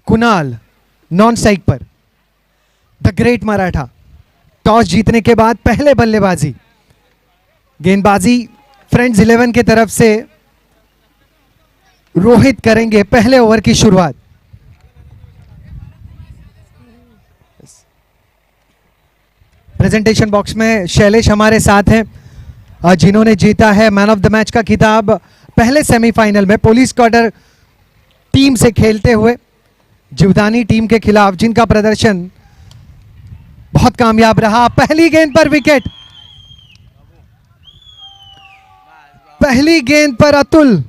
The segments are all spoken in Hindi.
कुणाल नॉन स्ट्राइक पर। द ग्रेट मराठा टॉस जीतने के बाद पहले बल्लेबाजी, गेंदबाजी फ्रेंड्स 11 की तरफ से रोहित करेंगे पहले ओवर की शुरुआत। प्रेजेंटेशन बॉक्स में शैलेश हमारे साथ हैं जिन्होंने जीता है मैन ऑफ द मैच का खिताब पहले सेमीफाइनल में पुलिस क्वार्टर टीम से खेलते हुए जीवदानी टीम के खिलाफ, जिनका प्रदर्शन बहुत कामयाब रहा। पहली गेंद पर विकेट, पहली गेंद पर अतुल,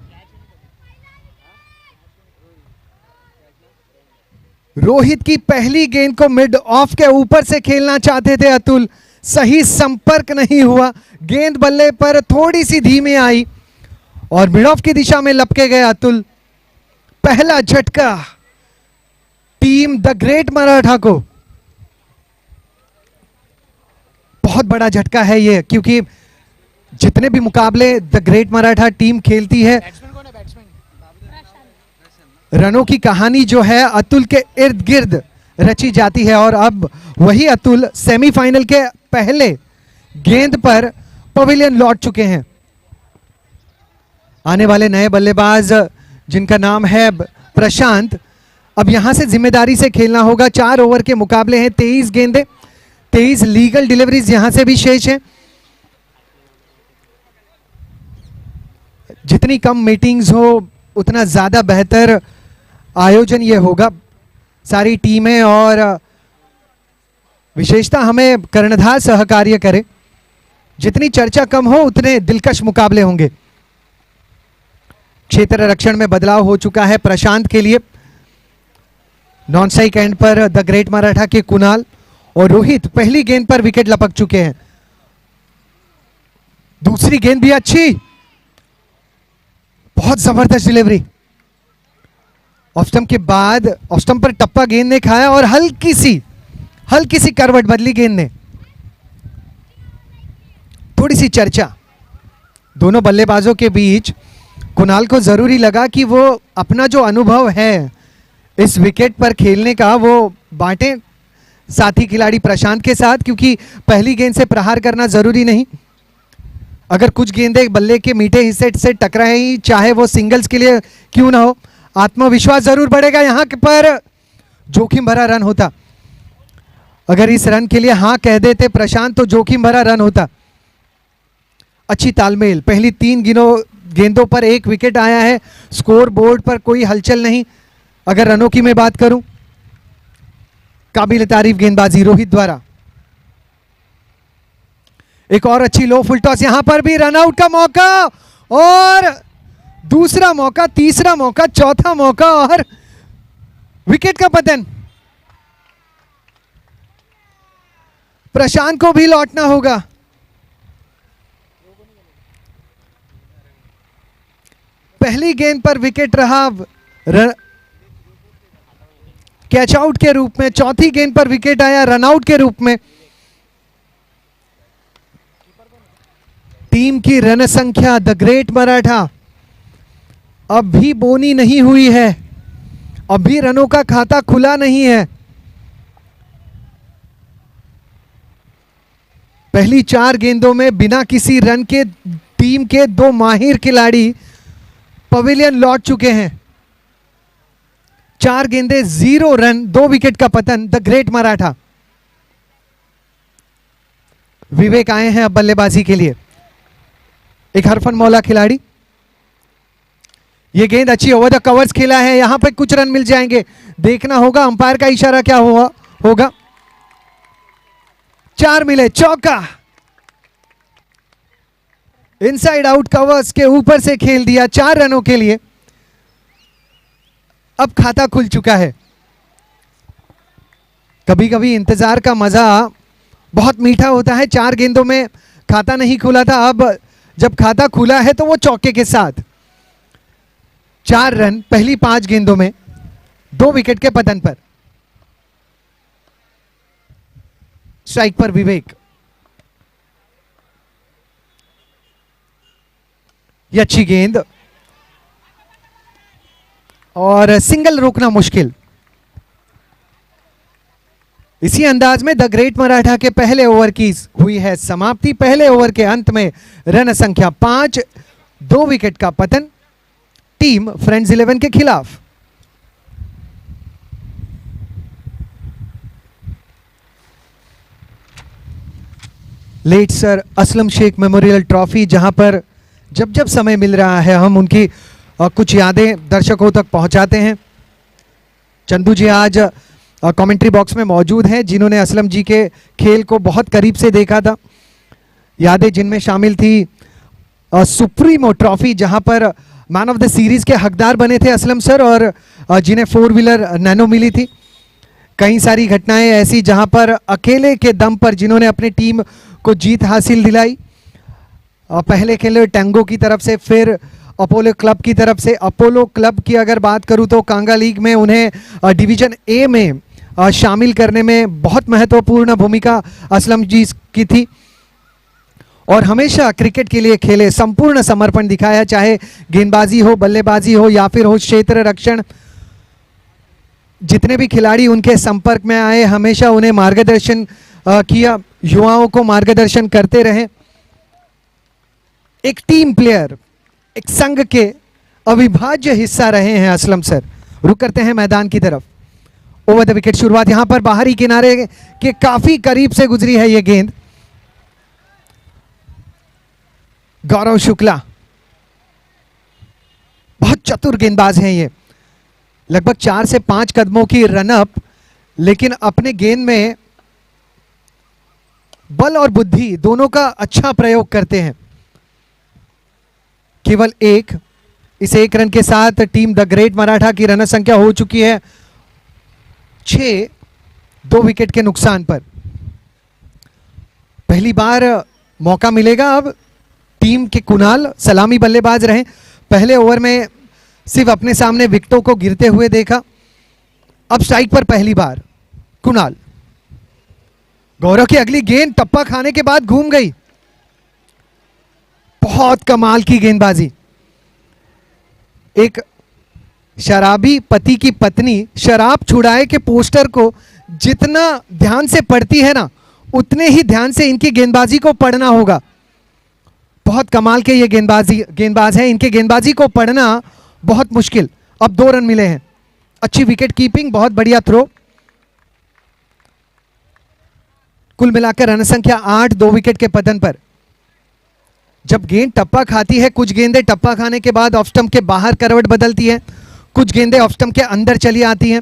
रोहित की पहली गेंद को मिड ऑफ के ऊपर से खेलना चाहते थे अतुल, सही संपर्क नहीं हुआ, गेंद बल्ले पर थोड़ी सी धीमी आई और मिड ऑफ की दिशा में लपके गए अतुल। पहला झटका टीम द ग्रेट मराठा को, बहुत बड़ा झटका है ये, क्योंकि जितने भी मुकाबले द ग्रेट मराठा टीम खेलती है, रनों की कहानी जो है अतुल के इर्द गिर्द रची जाती है और अब वही अतुल सेमीफाइनल के पहले गेंद पर पवेलियन लौट चुके हैं। आने वाले नए बल्लेबाज जिनका नाम है प्रशांत, अब यहां से जिम्मेदारी से खेलना होगा। 4 ओवर के मुकाबले हैं, 23 गेंदें, 23 लीगल डिलीवरीज यहां से भी शेष हैं। जितनी कम मीटिंग्स हो उतना ज्यादा बेहतर आयोजन ये होगा। सारी टीमें और विशेषता हमें कर्णधार सहकार्य करे, जितनी चर्चा कम हो उतने दिलकश मुकाबले होंगे। क्षेत्र रक्षण में बदलाव हो चुका है प्रशांत के लिए, नॉन स्ट्राइक एंड पर द ग्रेट मराठा के कुणाल और रोहित पहली गेंद पर विकेट लपक चुके हैं। दूसरी गेंद भी अच्छी, बहुत जबरदस्त डिलीवरी, ऑफ स्टंप के बाद ऑफ स्टंप पर टप्पा गेंद ने खाया और हल्की सी करवट बदली गेंद ने। थोड़ी सी चर्चा दोनों बल्लेबाजों के बीच, कुणाल को जरूरी लगा कि वो अपना जो अनुभव है इस विकेट पर खेलने का वो बांटे साथी खिलाड़ी प्रशांत के साथ, क्योंकि पहली गेंद से प्रहार करना जरूरी नहीं। अगर कुछ गेंदें बल्ले के मीठे हिस्से से टकराए ही, चाहे वो सिंगल्स के लिए क्यों ना हो, आत्मविश्वास जरूर बढ़ेगा। यहां पर जोखिम भरा रन होता, अगर इस रन के लिए हां कह देते प्रशांत तो जोखिम भरा रन होता। अच्छी तालमेल, पहली 3 गेंदों पर 1 विकेट आया है, स्कोर बोर्ड पर कोई हलचल नहीं। अगर रनों की मैं बात करूं, काबिल तारीफ गेंदबाजी रोहित द्वारा। एक और अच्छी लो फुल टॉस, यहां पर भी रन आउट का मौका और दूसरा मौका, तीसरा मौका, चौथा मौका और विकेट का पतन। प्रशांत को भी लौटना होगा। पहली गेंद पर विकेट रहा कैच आउट के रूप में, चौथी गेंद पर विकेट आया रन आउट के रूप में। टीम की रन संख्या द ग्रेट मराठा अब भी बोनी नहीं हुई है, अभी रनों का खाता खुला नहीं है। पहली 4 गेंदों में बिना किसी रन के टीम के 2 माहिर खिलाड़ी पवेलियन लौट चुके हैं। 4 गेंदें 0 रन, 2 विकेट का पतन, द ग्रेट मराठा। विवेक आए हैं अब बल्लेबाजी के लिए, एक हरफन मौला खिलाड़ी। ये गेंद अच्छी ओवर द कवर्स खेला है, यहां पर कुछ रन मिल जाएंगे, देखना होगा अंपायर का इशारा क्या होगा। 4 मिले, चौका, इनसाइड आउट कवर्स के ऊपर से खेल दिया 4 रनों के लिए। अब खाता खुल चुका है। कभी कभी इंतजार का मजा बहुत मीठा होता है। 4 गेंदों में खाता नहीं खुला था, अब जब खाता खुला है तो वो चौके के साथ। 4 रन पहली 5 गेंदों में, 2 विकेट के पतन पर। स्ट्राइक पर विवेक, ये अच्छी गेंद और सिंगल रोकना मुश्किल। इसी अंदाज में द ग्रेट मराठा के पहले ओवर की हुई है समाप्ति। पहले ओवर के अंत में रन संख्या 5, 2 विकेट का पतन टीम फ्रेंड्स 11 के खिलाफ। Late sir Aslam Shaikh memorial trophy, जहां पर जब जब समय मिल रहा है हम उनकी कुछ यादें दर्शकों तक पहुंचाते हैं। चंदू जी आज कमेंट्री बॉक्स में मौजूद हैं, जिन्होंने असलम जी के खेल को बहुत करीब से देखा था। यादें जिनमें शामिल थी सुप्रीमो ट्रॉफी, जहां पर मैन ऑफ द सीरीज के हकदार बने थे असलम सर, और जिन्हें 4 व्हीलर नैनो मिली थी। कई सारी घटनाएं ऐसी जहां पर अकेले के दम पर जिन्होंने अपनी टीम को जीत हासिल दिलाई। पहले खेले टैंगो की तरफ से, फिर अपोलो क्लब की तरफ से। अपोलो क्लब की अगर बात करूं तो कांगा लीग में उन्हें डिवीजन ए में शामिल करने में बहुत महत्वपूर्ण भूमिका असलम जी की थी, और हमेशा क्रिकेट के लिए खेले, संपूर्ण समर्पण दिखाया, चाहे गेंदबाजी हो, बल्लेबाजी हो या फिर हो क्षेत्र रक्षण। जितने भी खिलाड़ी उनके संपर्क में आए हमेशा उन्हें मार्गदर्शन किया, युवाओं को मार्गदर्शन करते रहे। एक टीम प्लेयर, एक संघ के अविभाज्य हिस्सा रहे हैं असलम सर। रुक करते हैं मैदान की तरफ। ओवर द विकेट शुरुआत, यहां पर बाहरी किनारे के काफी करीब से गुजरी है ये गेंद। गौरव शुक्ला बहुत चतुर गेंदबाज हैं ये, लगभग 4 से 5 कदमों की रनअप, लेकिन अपने गेंद में बल और बुद्धि दोनों का अच्छा प्रयोग करते हैं। केवल इस 1 रन के साथ टीम द ग्रेट मराठा की रन संख्या हो चुकी है 6, 2 विकेट के नुकसान पर। पहली बार मौका मिलेगा अब टीम के कुणाल, सलामी बल्लेबाज रहे। पहले ओवर में सिर्फ अपने सामने विकेटों को गिरते हुए देखा, अब स्ट्राइक पर पहली बार कुणाल। गौरव की अगली गेंद टप्पा खाने के बाद घूम गई। बहुत कमाल की गेंदबाजी। एक शराबी पति की पत्नी शराब छुड़ाए के पोस्टर को जितना ध्यान से पढ़ती है ना, उतने ही ध्यान से इनकी गेंदबाजी को पढ़ना होगा। बहुत कमाल के ये गेंदबाज हैं, इनके गेंदबाजी को पढ़ना बहुत मुश्किल। अब 2 रन मिले हैं, अच्छी विकेट कीपिंग, बहुत बढ़िया थ्रो। कुल मिलाकर रन संख्या 8, 2 विकेट के पतन पर। जब गेंद टप्पा खाती है, कुछ गेंदें टप्पा खाने के बाद ऑफ स्टंप के बाहर करवट बदलती हैं, कुछ गेंदें ऑफ स्टंप के अंदर चली आती हैं,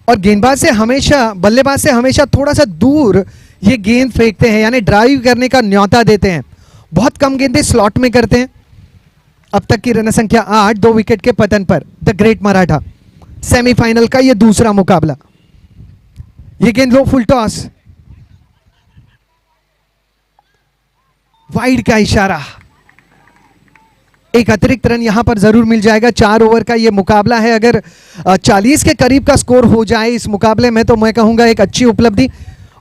और गेंदबाज से हमेशा, बल्लेबाज से हमेशा थोड़ा सा दूर ये गेंद फेंकते हैं, यानी ड्राइव करने का न्योता देते हैं। बहुत कम गेंदें स्लॉट में करते हैं। अब तक की रन संख्या 8, 2 विकेट के पतन पर द ग्रेट मराठा। सेमीफाइनल का ये दूसरा मुकाबला। ये गेंद लो, फुल टॉस, वाइड का इशारा। एक अतिरिक्त रन यहां पर जरूर मिल जाएगा। 4 ओवर का ये मुकाबला है। अगर 40 के करीब का स्कोर हो जाए इस मुकाबले में तो मैं कहूंगा एक अच्छी उपलब्धि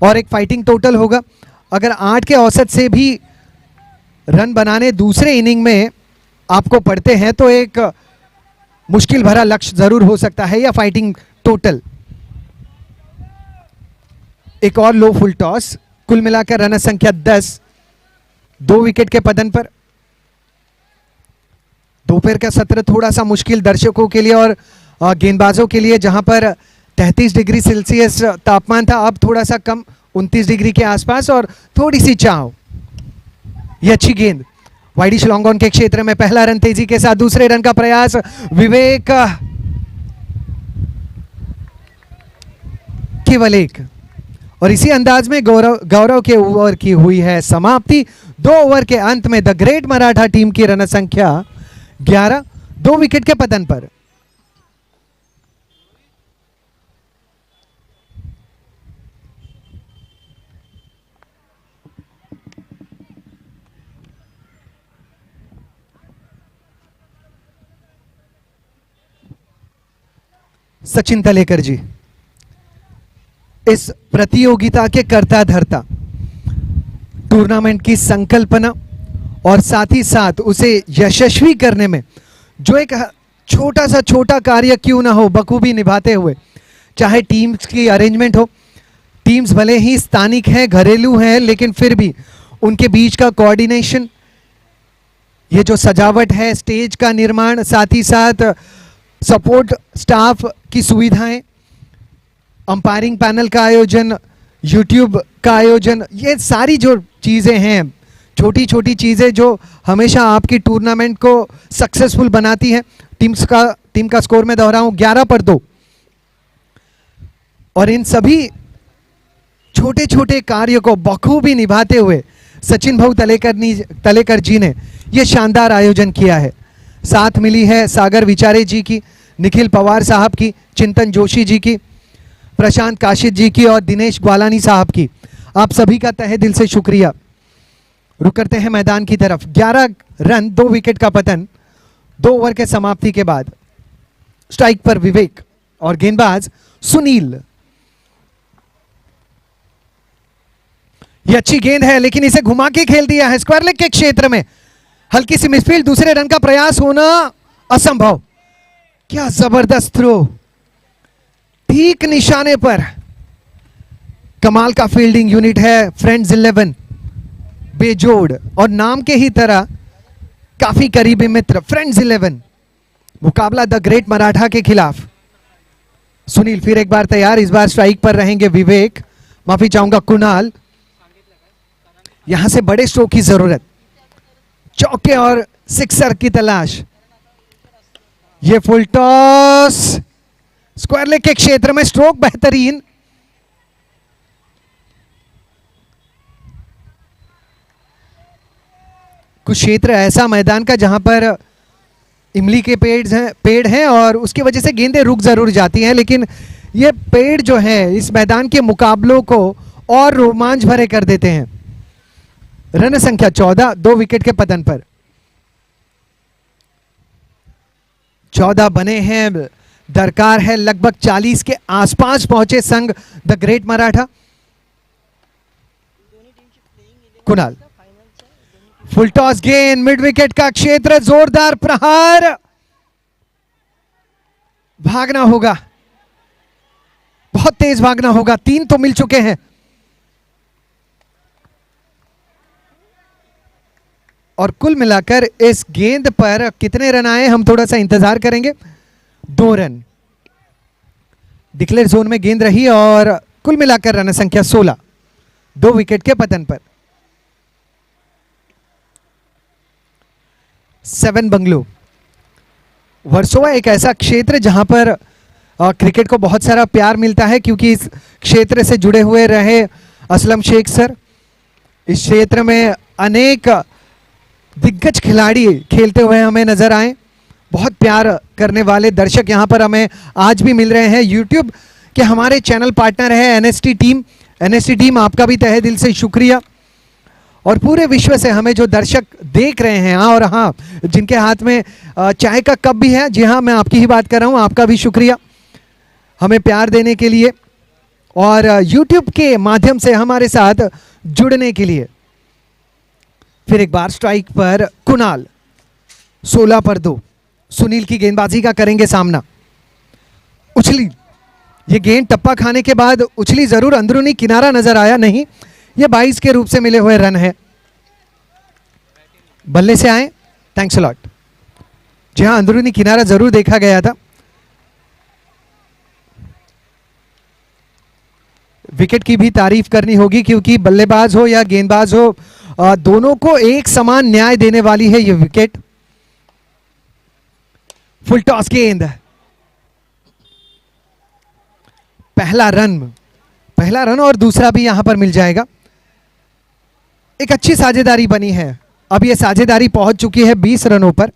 और एक फाइटिंग टोटल होगा। अगर 8 के औसत से भी रन बनाने दूसरे इनिंग में आपको पड़ते हैं तो एक मुश्किल भरा लक्ष्य जरूर हो सकता है, या फाइटिंग टोटल। एक और लो फुल टॉस। कुल मिलाकर रन संख्या 10, 2 विकेट के पतन पर। दोपहर का सत्र थोड़ा सा मुश्किल दर्शकों के लिए और गेंदबाजों के लिए, जहां पर 33 डिग्री सेल्सियस तापमान था, अब थोड़ा सा कम, 29 डिग्री के आसपास, और थोड़ी सी छांव। ये अच्छी गेंद वाइडिश लॉन्ग ऑन के क्षेत्र में। पहला रन तेजी के साथ, दूसरे रन का प्रयास विवेक, केवल 1, और इसी अंदाज में गौरव के ओवर की हुई है समाप्ति। 2 ओवर के अंत में द ग्रेट मराठा टीम की रन संख्या 11, 2 विकेट के पतन पर। सचिन तलेकर जी इस प्रतियोगिता के कर्ता धर्ता, टूर्नामेंट की संकल्पना और साथ ही साथ उसे यशस्वी करने में जो एक छोटा सा कार्य क्यों ना हो बखूबी निभाते हुए, चाहे टीम की अरेंजमेंट हो, टीम्स भले ही स्थानिक हैं, घरेलू हैं, लेकिन फिर भी उनके बीच का कोऑर्डिनेशन, ये जो सजावट है, स्टेज का निर्माण, साथ ही साथ सपोर्ट स्टाफ की सुविधाएं, अंपायरिंग पैनल का आयोजन, यूट्यूब का आयोजन, ये सारी जो चीज़ें हैं, छोटी छोटी चीज़ें जो हमेशा आपकी टूर्नामेंट को सक्सेसफुल बनाती हैं। टीम का स्कोर मैं दोहराऊं 11-2। और इन सभी छोटे छोटे कार्यों को बखूबी निभाते हुए सचिन भाऊ तलेकर जी ने यह शानदार आयोजन किया है। साथ मिली है सागर विचारे जी की, निखिल पवार साहब की, चिंतन जोशी जी की, प्रशांत काशिद जी की और दिनेश ग्वालानी साहब की। आप सभी का तहे दिल से शुक्रिया। रुक करते हैं मैदान की तरफ। 11 रन 2 विकेट का पतन 2 ओवर के समाप्ति के बाद। स्ट्राइक पर विवेक और गेंदबाज सुनील। ये अच्छी गेंद है लेकिन इसे घुमा के खेल दिया है स्क्वायर लेग के क्षेत्र में। हल्की सी मिसफील्ड, दूसरे रन का प्रयास होना असंभव। क्या जबरदस्त थ्रो, ठीक निशाने पर। कमाल का फील्डिंग यूनिट है फ्रेंड्स 11, बेजोड़ और नाम के ही तरह काफी करीबी मित्र फ्रेंड्स 11। मुकाबला द ग्रेट मराठा के खिलाफ। सुनील फिर एक बार तैयार, इस बार स्ट्राइक पर रहेंगे विवेक, माफी चाहूंगा कुणाल। यहां से बड़े स्ट्रोक की जरूरत, चौके और सिक्सर की तलाश। ये फुल टॉस स्क्वायर लेग के क्षेत्र में, स्ट्रोक बेहतरीन। कुछ क्षेत्र ऐसा मैदान का जहां पर इमली के पेड़ हैं और उसकी वजह से गेंदें रुक जरूर जाती हैं, लेकिन ये पेड़ जो है इस मैदान के मुकाबलों को और रोमांच भरे कर देते हैं। रन संख्या 14, 2 विकेट के पतन पर। 14 बने हैं, दरकार है लगभग 40 के आसपास पहुंचे संघ the great Maratha. Kunal full toss गेंद, मिड विकेट का क्षेत्र, जोरदार प्रहार। भागना होगा, बहुत तेज भागना होगा। 3 तो मिल चुके हैं और कुल मिलाकर इस गेंद पर कितने रन आए हम थोड़ा सा इंतजार करेंगे। 2 रन डिक्लेयर जोन में गेंद रही और कुल मिलाकर रन संख्या 16, 2 विकेट के पतन पर। 7 बंगलो। वर्सोवा एक ऐसा क्षेत्र जहां पर क्रिकेट को बहुत सारा प्यार मिलता है, क्योंकि इस क्षेत्र से जुड़े हुए रहे असलम शेख सर। इस क्षेत्र में अनेक दिग्गज खिलाड़ी खेलते हुए हमें नजर आए। बहुत प्यार करने वाले दर्शक यहां पर हमें आज भी मिल रहे हैं। यूट्यूब के हमारे चैनल पार्टनर है एनएसटी टीम। एनएसटी टीम आपका भी तहे दिल से शुक्रिया। और पूरे विश्व से हमें जो दर्शक देख रहे हैं, और हाँ जिनके हाथ में चाय का कप भी है, जी हाँ मैं आपकी ही बात कर रहा हूँ, आपका भी शुक्रिया हमें प्यार देने के लिए और यूट्यूब के माध्यम से हमारे साथ जुड़ने के लिए। फिर एक बार स्ट्राइक पर कुणाल, 16-2। सुनील की गेंदबाजी का करेंगे सामना। उछली, ये गेंद टप्पा खाने के बाद उछली जरूर, अंदरूनी किनारा नजर आया नहीं। ये 22 के रूप से मिले हुए रन है। बल्ले से आए, थैंक्स अ लॉट। जी हाँ, अंदरूनी किनारा जरूर देखा गया था। विकेट की भी तारीफ करनी होगी, क्योंकि बल्लेबाज हो या गेंदबाज हो, दोनों को एक समान न्याय देने वाली है ये विकेट। फुल टॉस गेंद, पहला रन और दूसरा भी यहां पर मिल जाएगा। एक अच्छी साझेदारी बनी है। अब ये साझेदारी पहुंच चुकी है 20 रनों पर।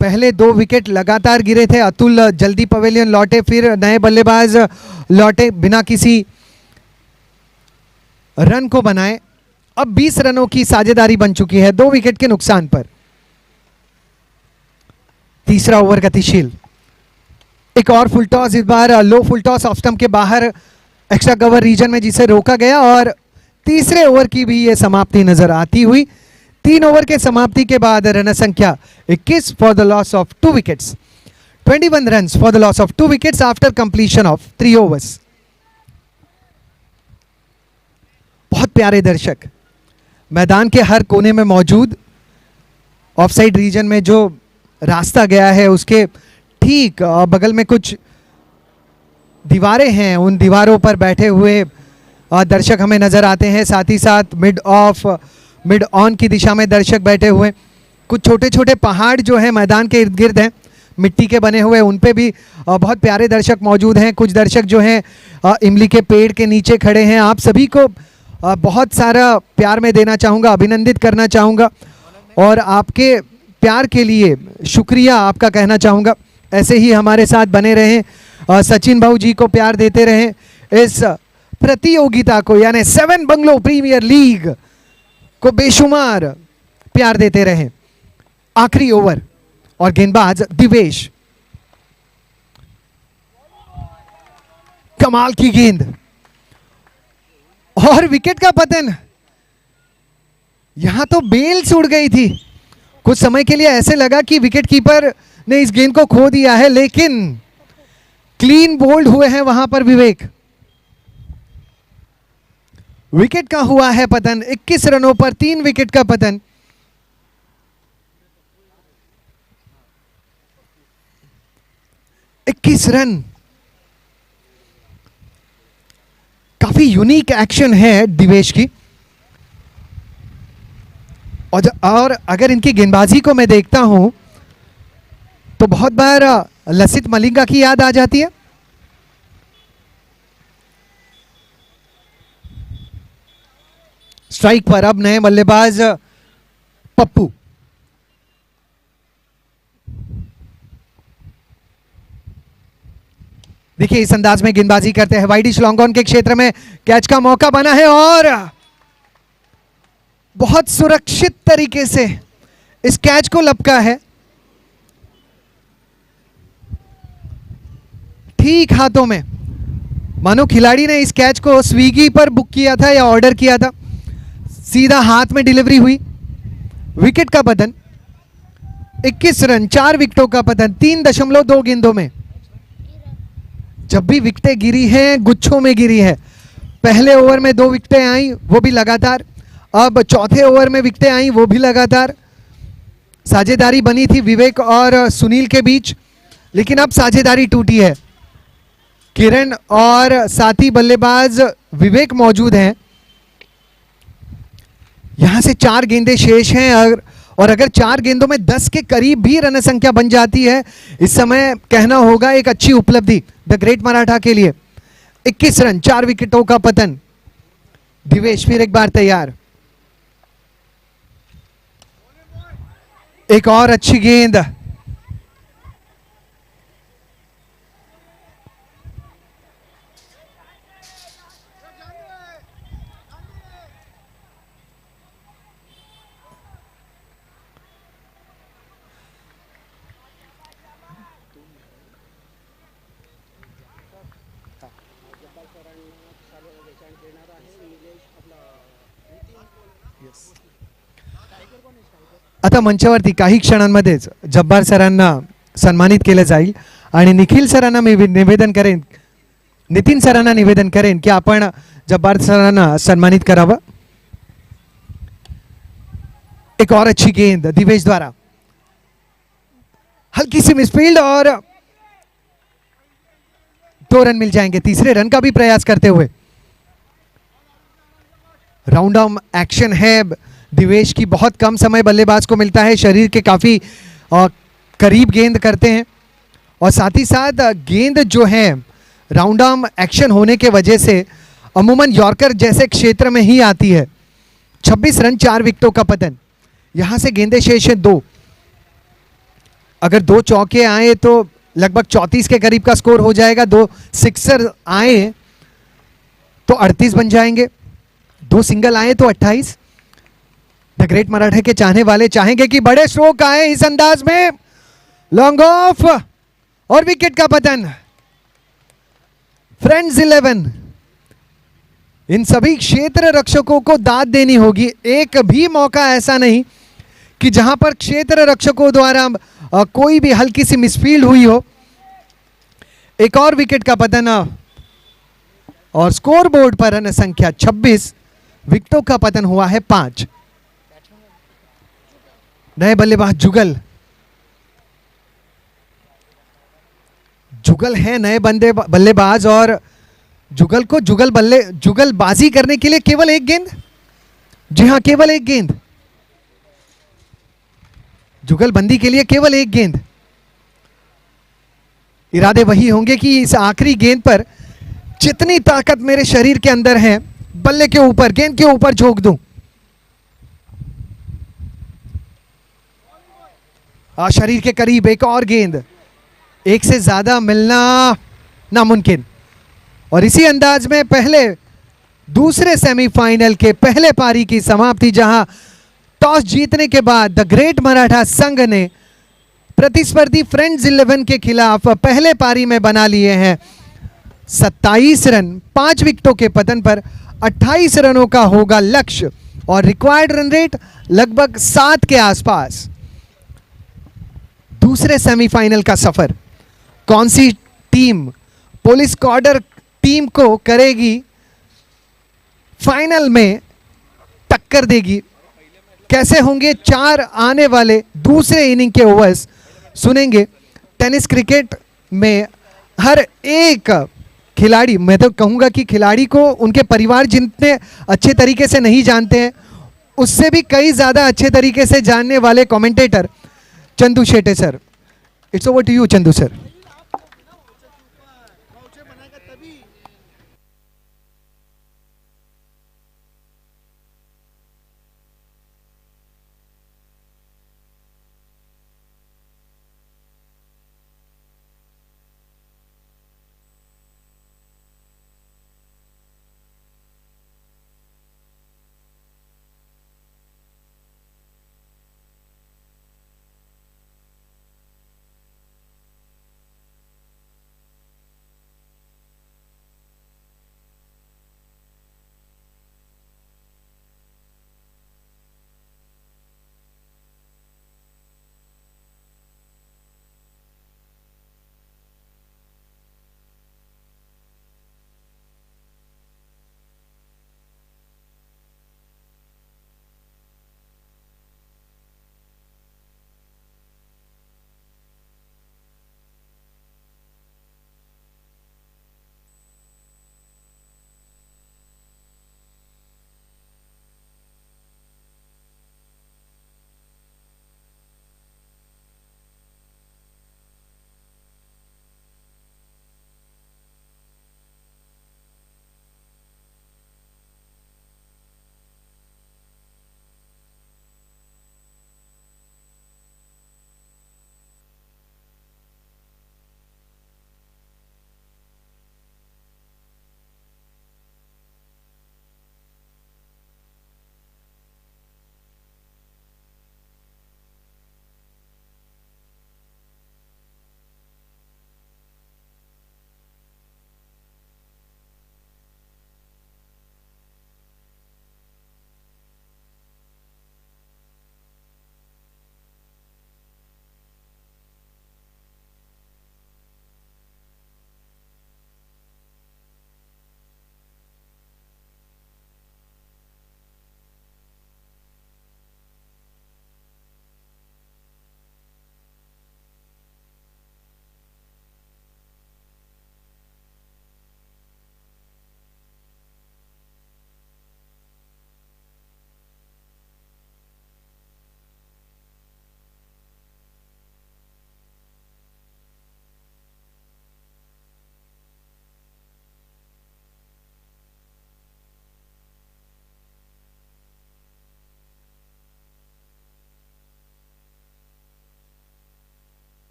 पहले 2 विकेट लगातार गिरे थे। अतुल जल्दी पवेलियन लौटे, फिर नए बल्लेबाज लौटे, बिना किसी रन को बनाए। अब 20 रनों की साझेदारी बन चुकी है 2 विकेट के नुकसान पर। तीसरा ओवर गतिशील, एक और फुल टॉस, इस बार लो फुल टॉस ऑफ स्टंप के बाहर एक्स्ट्रा कवर रीजन में, जिसे रोका गया। और तीसरे ओवर की भी ये समाप्ति नजर आती हुई। 3 ओवर के समाप्ति के बाद रन संख्या 21 for the loss of 2 wickets. 21 run for the loss of 2 wickets after completion of 3 overs। बहुत प्यारे दर्शक मैदान के हर कोने में मौजूद, ऑफसाइड रीजन में जो रास्ता गया है उसके ठीक बगल में कुछ दीवारें हैं, उन दीवारों पर बैठे हुए दर्शक हमें नज़र आते हैं। साथ ही साथ मिड ऑन की दिशा में दर्शक बैठे हुए, कुछ छोटे छोटे पहाड़ जो हैं मैदान के इर्द गिर्द हैं, मिट्टी के बने हुए, उन पे भी बहुत प्यारे दर्शक मौजूद हैं। कुछ दर्शक जो हैं इमली के पेड़ के नीचे खड़े हैं। आप सभी को बहुत सारा प्यार मैं देना चाहूँगा, अभिनंदित करना चाहूँगा और आपके प्यार के लिए शुक्रिया आपका कहना चाहूँगा। ऐसे ही हमारे साथ बने रहें, सचिन भाऊ जी को प्यार देते रहें। इस प्रतियोगिता को यानी 7 बंगलो प्रीमियर लीग को बेशुमार प्यार देते रहें। आखिरी ओवर और गेंदबाज दिवेश, कमाल की गेंद और विकेट का पतन। यहां तो बेल्स उड़ गई थी, कुछ समय के लिए ऐसे लगा कि विकेट कीपर ने इस गेंद को खो दिया है, लेकिन क्लीन बोल्ड हुए हैं वहां पर विवेक। विकेट का हुआ है पतन, 21 रनों पर 3 विकेट का पतन। इक्कीस रन, काफी यूनिक एक्शन है दिवेश की। और अगर इनकी गेंदबाजी को मैं देखता हूं तो बहुत बार लसित मलिंगा की याद आ जाती है। स्ट्राइक पर अब नए बल्लेबाज पप्पू। देखिए इस अंदाज में गेंदबाजी करते हैं, वाइडिश लॉन्ग ऑन के क्षेत्र में कैच का मौका बना है और बहुत सुरक्षित तरीके से इस कैच को लपका है, ठीक हाथों में, मानो खिलाड़ी ने इस कैच को स्विगी पर बुक किया था या ऑर्डर किया था, सीधा हाथ में डिलीवरी हुई। विकेट का पतन, 21 रन 4 विकेटों का पतन 3.2 गेंदों में। जब भी विकेटें गिरी हैं गुच्छों में गिरी है। पहले ओवर में 2 विकेटें आई वो भी लगातार, अब चौथे ओवर में विकेटें आई वो भी लगातार। साझेदारी बनी थी विवेक और सुनील के बीच, लेकिन अब साझेदारी टूटी है। किरण और साथी बल्लेबाज विवेक मौजूद हैं। यहां से 4 गेंदें शेष हैं और अगर 4 गेंदों में 10 के करीब भी रन संख्या बन जाती है, इस समय कहना होगा एक अच्छी उपलब्धि द ग्रेट मराठा के लिए। 21 रन 4 विकेटों का पतन। दिवेश फिर एक बार तैयार, एक और अच्छी गेंद। आता मंचावरती काही क्षणांमध्येच जब्बार सरांना सन्मानित केलं जाईल आणि निखिल सरांना मी निवेदन करेन, नितीन सरांना निवेदन करेन की आपण जब्बार सरांना सन्मानित करावं। एक और अच्छी गेंद दिवेश द्वारा, हल्की सी मिसफील्ड और 2 रन मिल जाएंगे तीसरे रन का भी प्रयास करते हुए। राउंड आर्म एक्शन है दिवेश की, बहुत कम समय बल्लेबाज को मिलता है, शरीर के काफी करीब गेंद करते हैं और साथ ही साथ गेंद जो है राउंड आर्म एक्शन होने के वजह से अमूमन यॉर्कर जैसे क्षेत्र में ही आती है। 26 रन 4 विकेटों का पतन। यहां से गेंदें शेष है 2, अगर 2 चौके आए तो लगभग 34 के करीब का स्कोर हो जाएगा। 2 सिक्सर आए तो 38 बन जाएंगे, 2 सिंगल आए तो 28। द ग्रेट मराठा के चाहने वाले चाहेंगे कि बड़े स्ट्रोक आए इस अंदाज में। लॉन्ग ऑफ और विकेट का पतन। फ्रेंड्स 11, इन सभी क्षेत्र रक्षकों को दाद देनी होगी। एक भी मौका ऐसा नहीं कि जहां पर क्षेत्र रक्षकों द्वारा कोई भी हल्की सी मिसफील्ड हुई हो। एक और विकेट का पतन और स्कोर बोर्ड पर रन संख्या 26 विकेटों का पतन हुआ है 5। नए बल्लेबाज जुगल, जुगल है नए बल्लेबाज, और जुगल को जुगलबाजी करने के लिए केवल एक गेंद, जी हां केवल एक गेंद, जुगलबंदी के लिए केवल एक गेंद। इरादे वही होंगे कि इस आखिरी गेंद पर जितनी ताकत मेरे शरीर के अंदर है बल्ले के ऊपर, गेंद के ऊपर झोंक दूं। शरीर के करीब एक और गेंद, एक से ज्यादा मिलना नामुमकिन। और इसी अंदाज में दूसरे सेमीफाइनल के पहले पारी की समाप्ति, जहां टॉस जीतने के बाद द ग्रेट मराठा संघ ने प्रतिस्पर्धी फ्रेंड्स 11 के खिलाफ पहले पारी में बना लिए हैं 27 रन। 5 विकेटों के पतन पर 28 रनों का होगा लक्ष्य, और रिक्वायर्ड रन रेट लगभग 7 के आसपास। दूसरे सेमीफाइनल का सफर कौन सी टीम पुलिस कॉर्डर टीम को करेगी, फाइनल में टक्कर देगी, कैसे होंगे 4 आने वाले दूसरे इनिंग के ओवर्स सुनेंगे। टेनिस क्रिकेट में हर एक खिलाड़ी, मैं तो कहूंगा कि खिलाड़ी को उनके परिवार जितने अच्छे तरीके से नहीं जानते हैं, उससे भी कई ज़्यादा अच्छे तरीके से जानने वाले commentator Chandu Shete sir. It's over to you Chandu sir.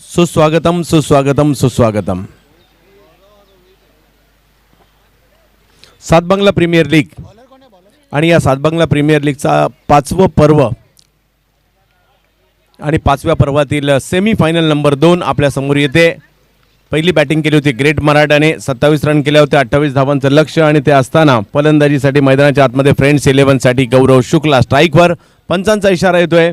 सुस्वागतम सुस्वागतम सुस्वागतम। सातबांगला प्रीमियर लीग आणि या सातबांगला प्रीमियर लीगचा 5वं पर्व आणि 5व्या पर्वातील सेमीफायनल नंबर 2 आपल्या समोर येते। पहिली बॅटिंग केली होती ग्रेट मराठाने 27 रन केले होते, 28 धावांचं लक्ष्य. आणि ते असताना फलंदाजीसाठी मैदानाच्या आतमध्ये फ्रेंड्स 11साठी गौरव शुक्ला स्ट्राईकवर. पंचांचा इशारा येतोय.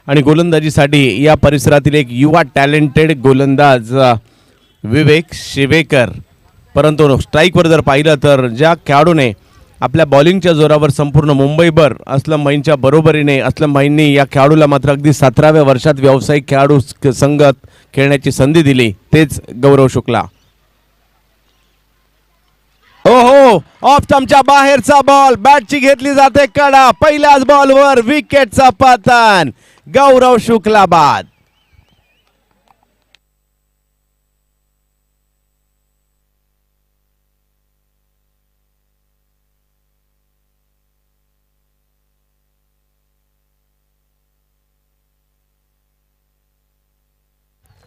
आणि गोलंदाजीसाठी या परिसरातील एक युवा टॅलेंटेड गोलंदाज विवेक शिवेकर. परंतु स्ट्राईकवर जर पाहिलं तर ज्या खेळाडूने आपल्या बॉलिंगच्या जोरावर संपूर्ण मुंबईभर अस्लम भाईंच्या बरोबरीने अस्लम भाईंनी या खेळाडूला मात्र अगदी 17व्या वर्षात व्यावसायिक खेळाडू संघात खेळण्याची संधी दिली, तेच गौरव शुक्ला. ओहो, ऑफ स्टंपच्या बाहेरचा बॉल, बॅटची घेतली जाते कडा. पहिल्याच बॉलवर विकेटचा पतन. गौरव शुक्ला बाद.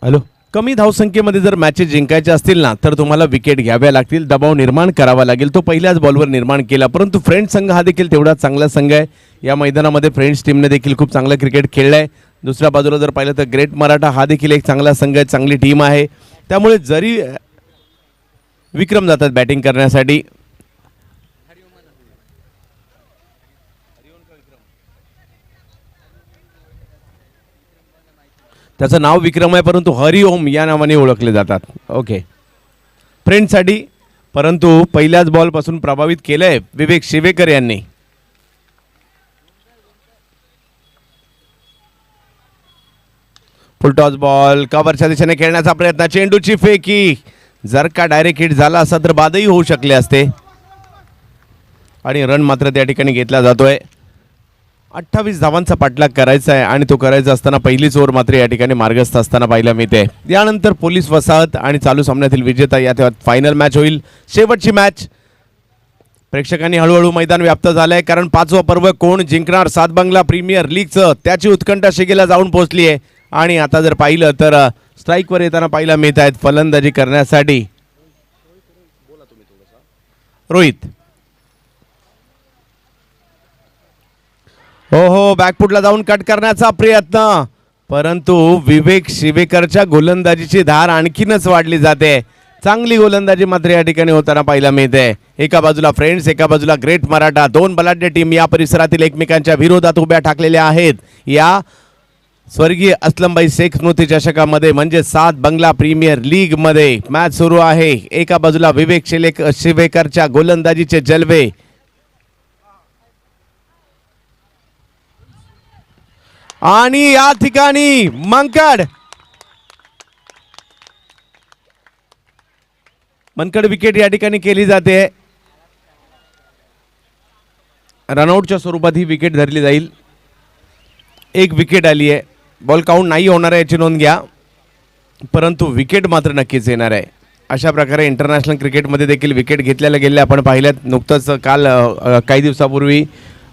हॅलो, कमी धावसंख्येमध्ये जर मॅचेस जिंकायचे असतील ना तर तुम्हाला विकेट घ्याव्या लागतील, दबाव निर्माण करावा लागेल. तो पहिल्याच बॉलवर निर्माण केला. परंतु फ्रेंड्स संघ हा देखील तेवढा चांगला संघ आहे. या मैदानामध्ये फ्रेंड्स टीमने देखील खूप चांगलं क्रिकेट खेळलं आहे. दुसऱ्या बाजूला जर पाहिलं तर ग्रेट मराठा हा देखील एक चांगला संघ आहे, चांगली टीम आहे. त्यामुळे जरी विक्रम जातात बॅटिंग करण्यासाठी, त्याचं नाव विक्रम आहे परंतु हरिओम या नावाने ओळखले जातात. ओके, फ्रेंड्ससाठी. परंतु पहिल्याच बॉलपासून प्रभावित केलंय विवेक शिवेकर यांनी. फुलटॉस बॉल, कव्हरच्या दिशेने खेळण्याचा प्रयत्न, चेंडूची फेकी. जर का डायरेक्ट हिट झाला असता तर बादही होऊ शकले असते. आणि रन मात्र त्या ठिकाणी घेतला जातोय. 28 धावांचा पाठलाग करायचा आहे आणि तो करायचा असताना पहिलीच ओव्हर मात्र या ठिकाणी मार्गस्थ असताना पाहायला मिळते. यानंतर पोलीस वसाहत आणि चालू सामन्यातील विजेता यात फायनल मॅच होईल, शेवटची मॅच. प्रेक्षकांनी हळूहळू मैदान व्याप्त झालंय कारण 5वं पर्व कोण जिंकणार सातबंगला प्रीमियर लीगचं त्याची उत्कंठा शिगेला जाऊन पोहोचली आहे. आणि आता जर पाहिलं तर स्ट्राईकवर येताना पाहायला मिळत आहेत फलंदाजी करण्यासाठी रोहित. हो, बॅकफुटला जाऊन कट करण्याचा प्रयत्न, परंतु विवेक शिवेकरच्या गोलंदाजीची धार आणखीनच वाढली जाते. चांगली गोलंदाजी मात्र या ठिकाणी होताना पाहायला मिळते. एका बाजूला फ्रेंड्स, एका बाजूला ग्रेट मराठा, दोन बलाढ्य टीम या परिसरातील एकमेकांच्या विरोधात उभ्या ठाकलेल्या आहेत. या स्वर्गीय अस्लमभाई शेख स्मृती चषकामध्ये म्हणजे सात बंगला प्रीमियर लीग मध्ये मॅच सुरू आहे. एका बाजूला विवेक शिवेकरच्या गोलंदाजीचे जलवे, आणि या ठिकाणी मनकड विकेट या ठिकाणी केली जाते. रनआउटच्या स्वरूपात ही विकेट धरली जाईल. एक विकेट आली आहे, बॉल काउंट नाही होणार आहे याची नोंद घ्या, परंतु विकेट मात्र नक्कीच येणार आहे. अशा प्रकारे इंटरनॅशनल क्रिकेटमध्ये देखील विकेट घेतलेल्या गेल्या आपण पाहिल्यात. नुकतंच काल काही दिवसापूर्वी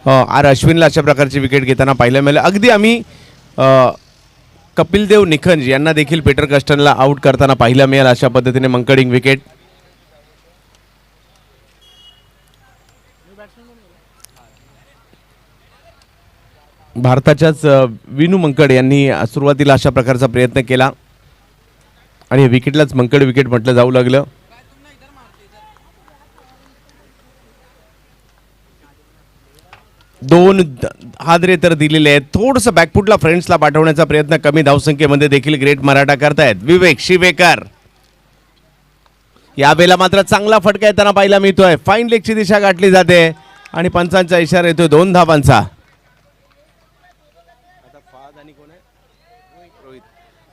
आर अश्विनला अशा प्रकारची विकेट घेताना पाहायला मिळालं. अगदी आम्ही कपिल देव निखंज यांना देखील पीटर कस्टनला आउट करताना पाहायला मिळालं. अशा पद्धतीने मंकडींग विकेट. भारताच्याच विनू मंकड यांनी सुरुवातीला अशा प्रकारचा प्रयत्न केला आणि विकेटलाच मंकड विकेट म्हटलं जाऊ लागलं. दोन हादरे तर दिलेले आहेत. थोडंसं बॅकफुटला फ्रेंड्सला पाठवण्याचा प्रयत्न कमी धावसंख्येमध्ये देखील ग्रेट मराठा करतायत विवेक शिवेकर. यावेळेला मात्र चांगला फटका येताना पाहायला मिळतोय. फाईन लेगची दिशा गाठली जाते आणि पंचांचा इशारा येतोय 2 धावांचा.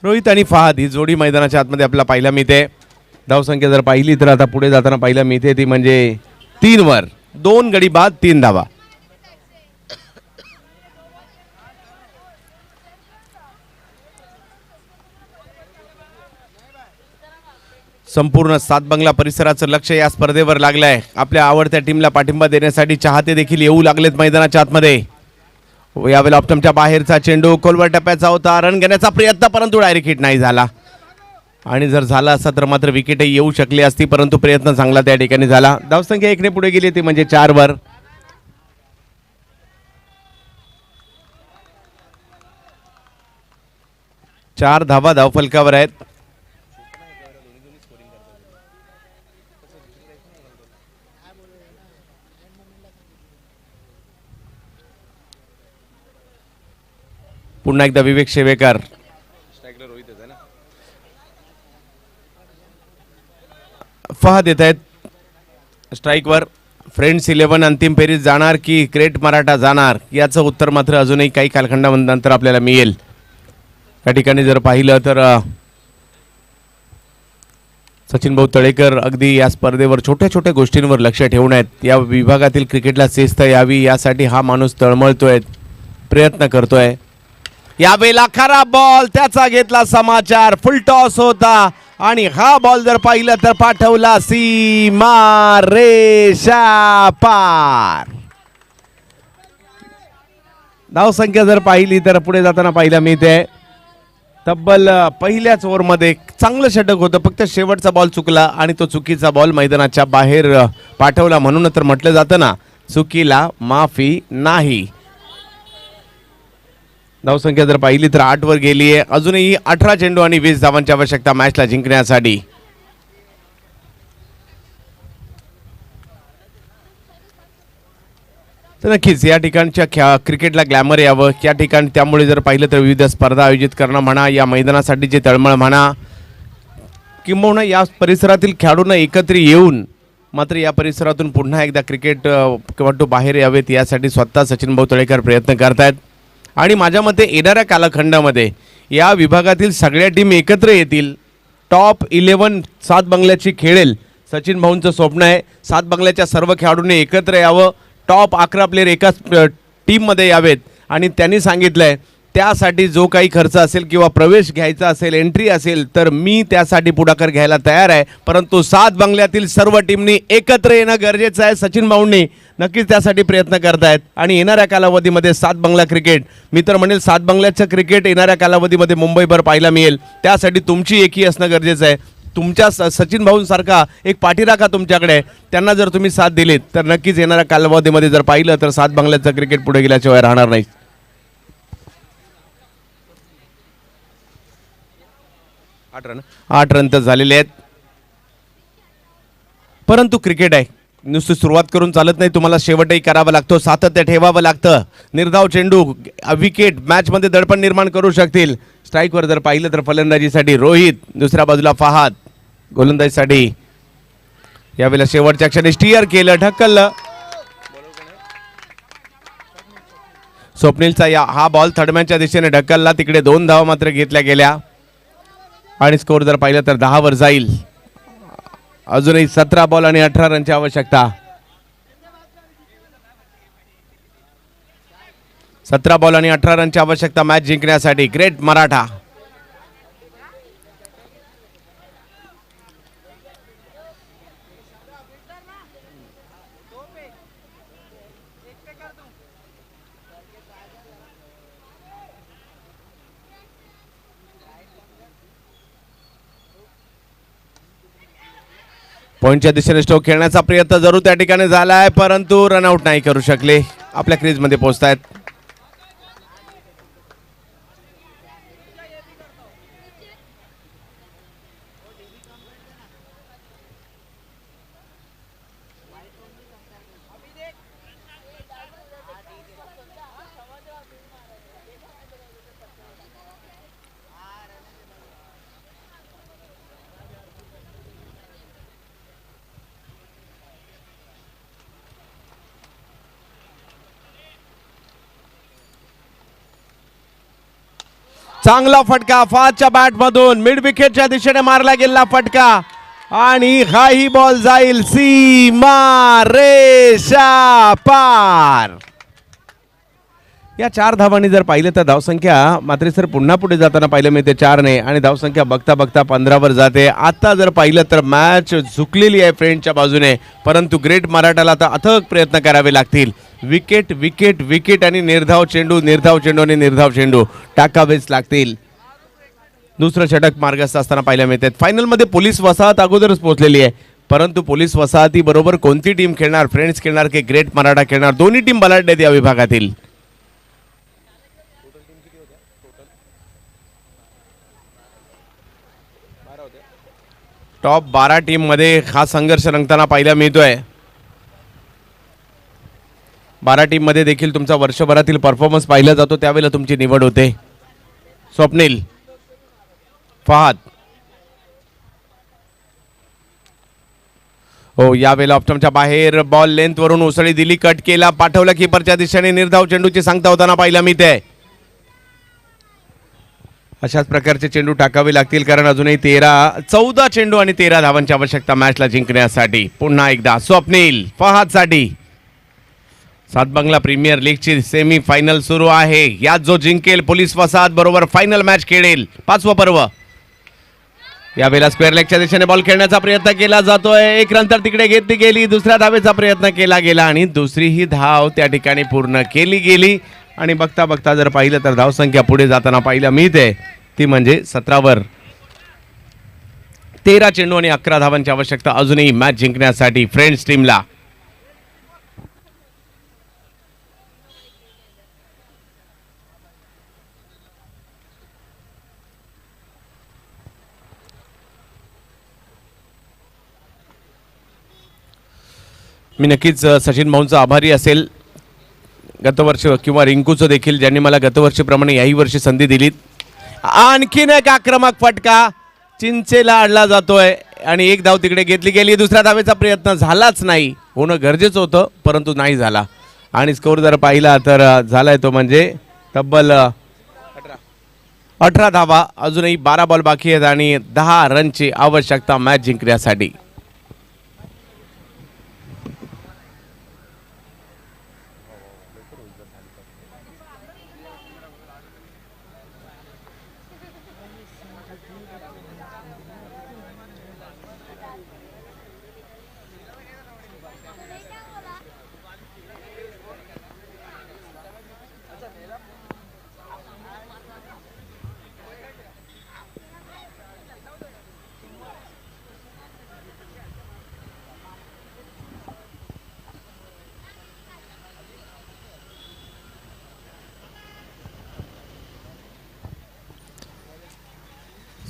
रोहित आणि फहाद ही जोडी मैदानाच्या आतमध्ये आपल्याला पाहायला मिळते. धावसंख्या जर पाहिली तर आता पुढे जाताना पाहायला मिळते ती म्हणजे 3 वर 2 गडी बाद 3 धावा. संपूर्ण सातबंगला परिसराचं लक्ष या स्पर्धेवर लागलंय. आपल्या आवडत्या टीमला पाठिंबा देण्यासाठी चाहते देखील येऊ लागलेत मैदानाच्या आतमध्ये. यावेळेला ऑप्टमच्या बाहेरचा चेंडू खोलवर टप्प्याचा होता, रन घेण्याचा प्रयत्न परंतु डायरेक्ट हिट नाही झाला. आणि जर झाला असता तर मात्र विकेटही येऊ शकली असती, परंतु प्रयत्न चांगला त्या ठिकाणी झाला. धावसंख्या 1 ने पुढे गेली ती म्हणजे 4 वर. चार धावा धावफलकावर आहेत. पुन्हा एकदा विवेक शेवेकर, फहद येत आहेत स्ट्राईकवर. फ्रेंड्स 11 अंतिम फेरीत जाणार की ग्रेट मराठा जाणार याचं उत्तर मात्र अजूनही काही कालखंडानंतर आपल्याला मिळेल. या ठिकाणी जर पाहिलं तर सचिन भाऊ तळेकर अगदी या स्पर्धेवर छोट्या छोट्या गोष्टींवर लक्ष ठेवून आहेत. या विभागातील क्रिकेटला शिस्त यावी यासाठी हा माणूस तळमळतोय, प्रयत्न करतोय. यावेळेला खरा बॉल, त्याचा घेतला समाचार. फुल टॉस होता आणि हा बॉल जर पाहिलं तर पाठवला सीमा रेषा पार. धावसंख्या जर पाहिली तर पुढे जाताना पाहिला मिळते. तब्बल पहिल्याच ओव्हरमध्ये चांगलं षटक होतं, फक्त शेवटचा बॉल चुकला आणि तो चुकीचा बॉल मैदानाच्या बाहेर पाठवला. म्हणून तर म्हटलं जातं ना, चुकीला माफी नाही. धावसंख्या जर पाहिली तर 8 वर गेली आहे. अजूनही 18 चेंडू आणि 20 धावांची आवश्यकता मॅचला जिंकण्यासाठी. तर नक्कीच या ठिकाणच्या क्रिकेटला ग्लॅमर यावं या ठिकाणी, त्यामुळे जर पाहिलं तर विविध स्पर्धा आयोजित करणं म्हणा, या मैदानासाठी जे तळमळ म्हणा, किंबहुना या परिसरातील खेळाडूंना एकत्र येऊन मात्र या परिसरातून पुन्हा एकदा क्रिकेटपटू बाहेर यावेत यासाठी स्वतः सचिन भाऊ तळेकर प्रयत्न करतायत. आणि माझ्या मते येणाऱ्या कालखंडामध्ये या विभागातील सगळ्या टीम एकत्र येतील, टॉप 11 सात बंगल्याची खेळेल. सचिन भाऊंचं स्वप्न आहे 7 बंगल्याच्या सर्व खेळाडूंनी एकत्र यावं, टॉप 11 प्लेयर एकाच टीममध्ये यावेत. आणि त्यांनी सांगितलंय त्यासाठी जो काही खर्च असेल किंवा प्रवेश घ्यायचा असेल, एंट्री असेल, तर मी त्यासाठी पुढाकार घ्यायला तयार आहे. परंतु 7 बंगल्यातील सर्व टीमनी एकत्र येणं गरजेचं आहे. सचिन भाऊंनी नक्कीच त्यासाठी प्रयत्न करतायत. आणि येणाऱ्या कालावधीमध्ये 7 बंगला क्रिकेट, मी तर म्हणेल 7 बंगल्याचं क्रिकेट येणाऱ्या कालावधीमध्ये मुंबईभर पाहायला मिळेल. त्यासाठी तुमची एकी असणं गरजेचं आहे. तुमच्या सचिन भाऊंसारखा एक पाठीराखा तुमच्याकडे, त्यांना जर तुम्ही साथ दिलीत तर नक्कीच येणाऱ्या कालावधीमध्ये जर पाहिलं तर 7 बंगल्याचं क्रिकेट पुढे गेल्याशिवाय राहणार नाही. 8 रन तर झालेले आहेत. परंतु क्रिकेट आहे, नुसती सुरुवात करून चालत नाही, तुम्हाला शेवटही करावा लागतो, सातत्य ठेवावं लागतं. निर्धाव चेंडू, विकेट मॅचमध्ये दडपण निर्माण करू शकतील. स्ट्राईकवर जर पाहिलं तर फलंदाजीसाठी रोहित, दुसऱ्या बाजूला फहाद, गोलंदाजीसाठी यावेळेला शेवटच्या क्षणी स्टिअर केलं, ढकललं. स्वप्नीलचा हा बॉल थडम्याच्या दिशेने ढकलला, तिकडे 2 धावा मात्र घेतल्या गेल्या. आणि स्कोर जर पाहिलं तर 10 वर जाईल. अजूनही 17 बॉल आणि 18 रनची आवश्यकता. 17 बॉल आणि 18 रनची आवश्यकता मॅच जिंकण्यासाठी. ग्रेट मराठा. पॉइंटच्या दिशेने स्ट्रोक खेळण्याचा प्रयत्न जरूर त्या ठिकाणी झाला आहे, परंतु रनआउट नाही करू शकले. आपल्या क्रीजमध्ये पोहोचतायत. चांगला फटका फाच्या बॅट मधून मिड विकेटच्या दिशेने मारला गेलेला फटका आणि हाही बॉल जाईल सीमा रेषा पार. या 4 धावांनी जर पाहिलं तर धावसंख्या मात्र सर पुन्हा पुढे जाताना पाहिलं मिळते 4 ने आणि धावसंख्या बघता बघता 15 वर जाते. आता जर पाहिलं तर मॅच झुकलेली आहे फ्रेंडच्या बाजूने, परंतु ग्रेट मराठाला आता अथक प्रयत्न करावे लागतील. विकेट विकेट विकेट आणि निर्धाव चेंडू आणि निर्धाव चेंडू टाकावेच लागतील. दुसरं षटक मार्गस्थ असताना पाहायला मिळतात. फायनलमध्ये पोलीस वसाहत अगोदरच पोहोचलेली आहे, परंतु पोलीस वसाहती बरोबर कोणती टीम खेळणार, फ्रेंड्स खेळणार की ग्रेट मराठा खेळणार, दोन्ही टीम बलाढ्य आहेत या विभागातील. टॉप 12 टीम मध्ये हा संघर्ष रंगताना पाहायला मिळतोय. 12 टीम मध्ये देखील तुमचा वर्षभरातील परफॉर्मन्स पाहिला जातो, त्यावेळेला तुमची निवड होते. स्वप्नील, फहाद. हो, यावेळेला ऑप्टमच्या बाहेर बॉल लेंथ वरून उसळी दिली, कट केला, पाठवला कीपरच्या दिशेने. निर्धाव चेंडूची सांगता होताना पाहिला मी ते. अशाच प्रकारचे चेंडू टाकावे लागतील कारण अजूनही 14 चेंडू आणि 13 धावांची आवश्यकता मॅचला जिंकण्यासाठी. पुन्हा एकदा स्वप्नील, फहादसाठी. सातबंगला प्रीमियर लीगची सेमी फायनल सुरू आहे. यात जो जिंकेल पोलीस वसाहत बरोबर फायनल मॅच खेळेल. 5वं पर्व. यावेळेला स्क्वेअर लेगच्या दिशेने बॉल खेळण्याचा प्रयत्न केला जातोय. एक नंतर तिकडे घेतली गेली, दुसऱ्या धावेचा प्रयत्न केला गेला आणि दुसरीही धाव त्या ठिकाणी पूर्ण केली गेली. आणि बघता बघता जर पाहिलं तर धावसंख्या पुढे जाताना पाहिलं मिळते ती म्हणजे 17वर 13 चेंडू आणि 11 धावांची आवश्यकता अजूनही मॅच जिंकण्यासाठी फ्रेंड्स टीमला. मी नक्कीच सचिन भाऊंचा आभारी असेल, गतवर्ष किंवा रिंकूचं देखील, ज्यांनी मला गतवर्षीप्रमाणे याही वर्षी संधी दिली. आणखीन एक आक्रमक फटका चिंचेला अडला जातोय आणि एक धाव तिकडे घेतली गेली. दुसऱ्या धावेचा प्रयत्न झालाच नाही, होणं गरजेचं होतं परंतु नाही झाला. आणि स्कोर जर पाहिला तर झालाय तो म्हणजे तब्बल 18 धावा. अजूनही 12 बॉल बाकी आहेत आणि 10 रनची आवश्यकता मॅच जिंकण्यासाठी.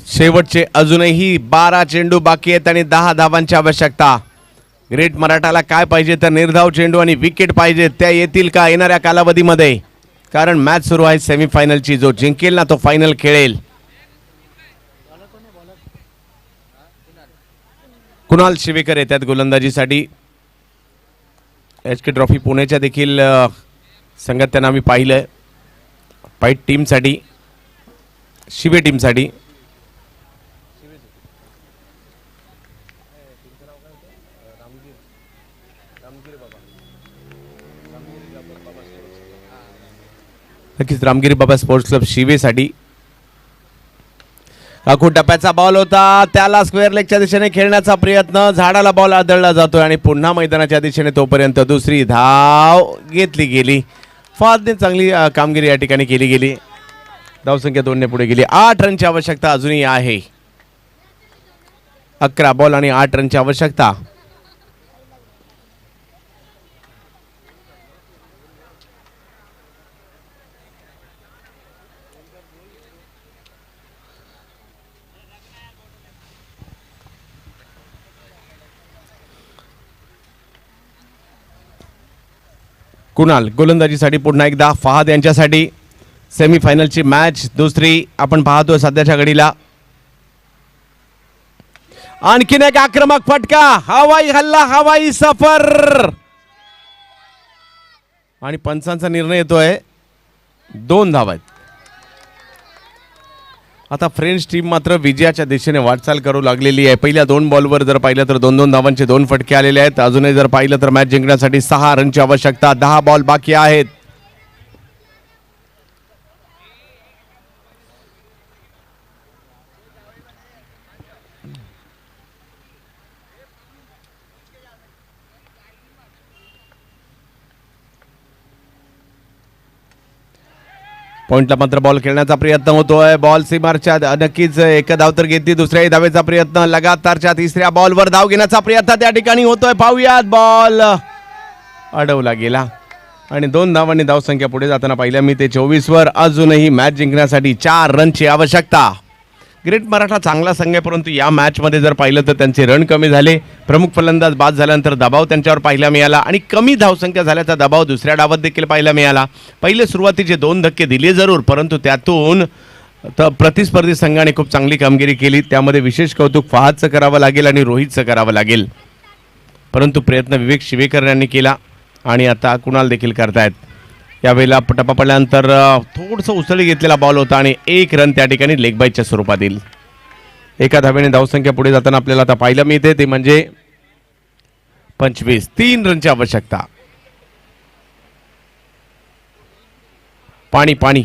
शेवटचे अजूनही 12 चेंडू बाकी आहेत आणि 10 धावांची आवश्यकता. ग्रेट मराठाला काय पाहिजे तर निर्धाव चेंडू आणि विकेट पाहिजे. त्या येतील का येणाऱ्या कालावधीमध्ये? कारण मॅच सुरू आहे सेमीफायनलची. जो जिंकेल ना तो फायनल खेळेल. कुणाल शिवेकर येतात गोलंदाजीसाठी. HK ट्रॉफी पुण्याच्या देखील संघात त्यांना आम्ही पाहिलंय. पाईट टीमसाठी, शिवे टीमसाठी. नक्कीच रामगिरी बाबा स्पोर्ट्स क्लब शिवेसाठी. अखूट टप्प्याचा बॉल होता, त्याला स्क्वेअर लेगच्या दिशेने खेळण्याचा प्रयत्न, झाडाला बॉल आदळला जातोय आणि पुन्हा मैदानाच्या दिशेने तोपर्यंत दुसरी धाव घेतली गेली. फादने चांगली कामगिरी या ठिकाणी केली गेली. धावसंख्या 2 ने पुढे गेली. 8 रनची आवश्यकता अजूनही आहे. 11 बॉल आणि 8 रनची आवश्यकता. कुणाल गोलंदाजीसाठी पुन्हा एकदा. फहाद यांच्यासाठी सेमीफायनलची मॅच दुसरी आपण पाहतोय सध्याच्या घडीला. आणखीन एक आक्रमक फटका, हवाई हल्ला, हवाई सफर आणि पंचांचा निर्णय येतोय 2 धावा आहेत. आता फ्रेंच टीम मात्र विजयाच्या दिशेने वाटचाल करू लागलेली आहे. पहिल्या 2 बॉलवर जर पाहिलं तर 2-2 धावांचे 2 फटके आलेले आहेत. अजूनही जर पाहिलं तर मॅच जिंकण्यासाठी 6 रनची आवश्यकता. 10 बॉल बाकी आहेत. पॉइंटला मात्र बॉल खेळण्याचा प्रयत्न होतोय. बॉल सीमारच्या नक्कीच एक धाव तर घेतली. दुसऱ्याही धावेचा प्रयत्न, लगातारच्या 3ऱ्या बॉलवर धाव घेण्याचा प्रयत्न त्या ठिकाणी होतोय. पाहूयात, बॉल अडवला गेला आणि 2 धावांनी धावसंख्या पुढे जाताना पाहिल्या मी ते 24वर. अजूनही मॅच जिंकण्यासाठी 4 रनची आवश्यकता. ग्रेट मराठा चांगला संघ आहे परंतु या मॅचमध्ये जर पाहिलं तर त्यांचे रन कमी झाले. प्रमुख फलंदाज बाद झाल्यानंतर दबाव त्यांच्यावर पाहायला मिळाला आणि कमी धावसंख्या झाल्याचा दबाव दुसऱ्या डावात देखील पाहायला मिळाला. पहिले सुरुवातीचे 2 धक्के दिले जरूर परंतु त्यातून तर प्रतिस्पर्धी संघाने खूप चांगली कामगिरी केली. त्यामध्ये विशेष कौतुक फहादचं करावं लागेल आणि रोहितचं करावं लागेल. परंतु प्रयत्न विवेक शिवेकर यांनी केला आणि आता कुणाल देखील करतायत. यावेळेला टप्पा पडल्यानंतर थोडंसं उसळी घेतलेला बॉल होता आणि 1 रन त्या ठिकाणी लेग बायच्या स्वरूपात येईल. एका धाब्याने धावसंख्या पुढे जाताना आपल्याला आता पाहायला मिळते ते म्हणजे 25. 3 रनची आवश्यकता. पाणी पाणी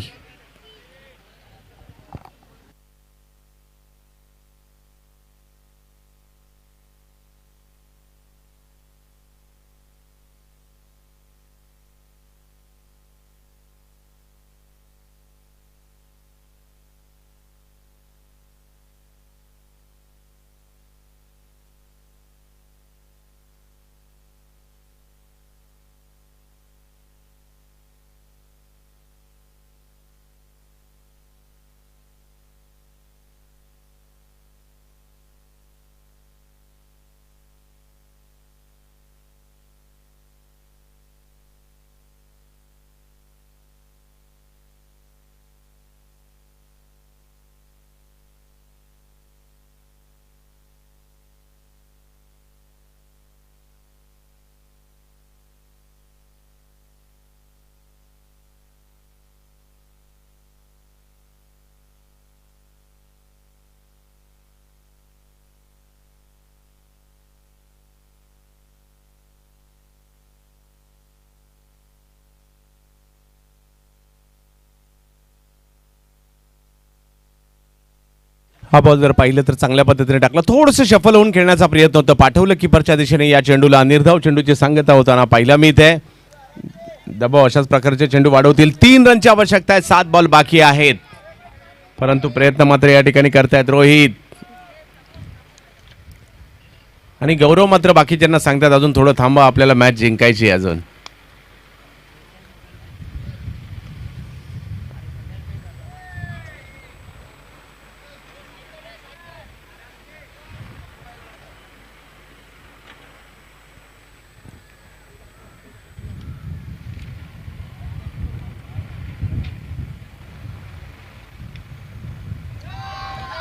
हा बॉल जर पाहिलं तर चांगल्या पद्धतीने टाकला. थोडंसं शफल होऊन खेळण्याचा प्रयत्न होता. पाठवलं किपरच्या दिशेने या चेंडूला. निर्धाव चेंडूची सांगता होताना पाहिला मिळते. दबाव अशाच प्रकारचे चेंडू वाढवतील. 3 रनची आवश्यकता आहे. 7 बॉल बाकी आहेत. परंतु प्रयत्न मात्र या ठिकाणी करतायत रोहित आणि गौरव मात्र बाकीच्यांना सांगतात अजून थोडं थांबा, आपल्याला मॅच जिंकायची आहे अजून.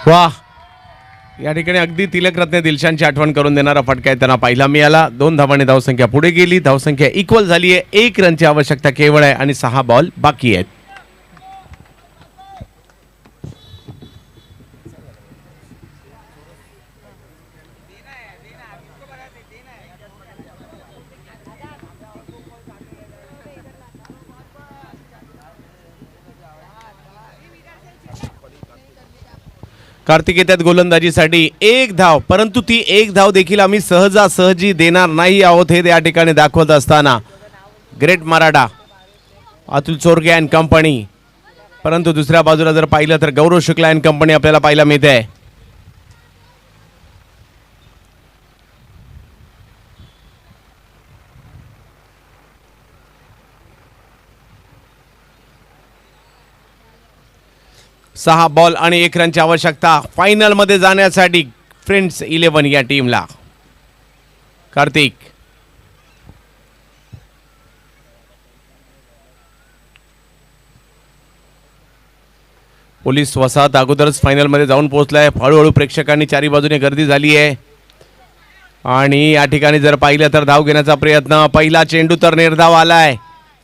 वाह, या ठिकाणी अगदी तिलकरत्ने दिलशानची आठवण करून देणारा फटका आहे त्यांना पाहिला मिळाला. 2 धावांनी धावसंख्या पुढे गेली. धावसंख्या इक्वल झाली आहे. 1 रनची आवश्यकता केवळ आहे आणि 6 बॉल बाकी आहेत. कार्तिक येतात गोलंदाजीसाठी. 1 धाव, परंतु ती 1 धाव देखील आम्ही सहजासहजी देणार नाही आहोत हे या ठिकाणी दाखवत असताना great Maratha Atul Chorge and company. परंतु दुसऱ्या बाजूला जर पाहिलं तर गौरव शुक्ला अँड कंपनी आपल्याला पाहायला मिळते. सहा बॉल आणि 1 रनची आवश्यकता फायनल मध्ये जाण्यासाठी फ्रेंड्स 11 या टीमला. कार्तिक पोलीस वसाहत अगोदरच फायनल मध्ये जाऊन पोहोचलाय. हळूहळू प्रेक्षकांनी चारी बाजूने गर्दी झाली आहे आणि या ठिकाणी जर पाहिलं तर धाव घेण्याचा प्रयत्न. पहिला चेंडू तर निर्धाव आलाय.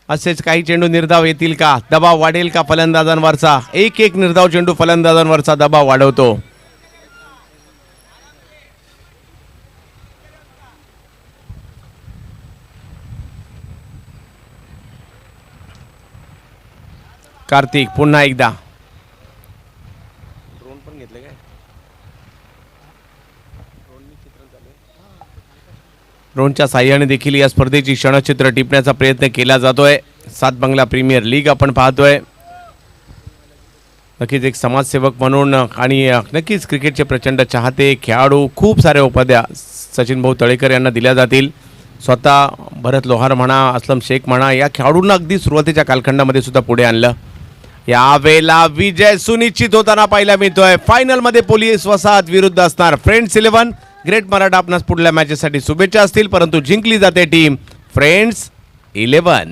असेच काही चेंडू निर्धाव येतील का? दबाव वाढेल का फलंदाजांवरचा? एक निर्धाव चेंडू फलंदाजांवरचा दबाव वाढवतो. कार्तिक पुन्हा एकदा. ड्रोन पण घेतले काय? ड्रोनच्या साह्याने देखील या स्पर्धेची क्षणचित्र टिपण्याचा प्रयत्न केला जातोय. 7 बंगला प्रीमियर लीग आपण पाहतोय. नक्कीच एक समाजसेवक म्हणून आणि नक्कीच क्रिकेटचे प्रचंड चाहते, खेळाडू, खूप साऱ्या उपाध्या सचिन भाऊ तळेकर यांना दिल्या जातील. स्वतः भरत लोहार म्हणा, असलम शेख म्हणा, या खेळाडूंना अगदी सुरुवातीच्या कालखंडामध्ये सुद्धा पुढे आणलं. यावेळेला विजय सुनिश्चित होताना पाहायला मिळतोय. फायनलमध्ये पोलीस वसाहत विरुद्ध असणार फ्रेंड्स 11. ग्रेट मराठा आपणास पुढल्या मॅचेससाठी शुभेच्छा असतील, परंतु जिंकली जाते टीम फ्रेंड्स 11.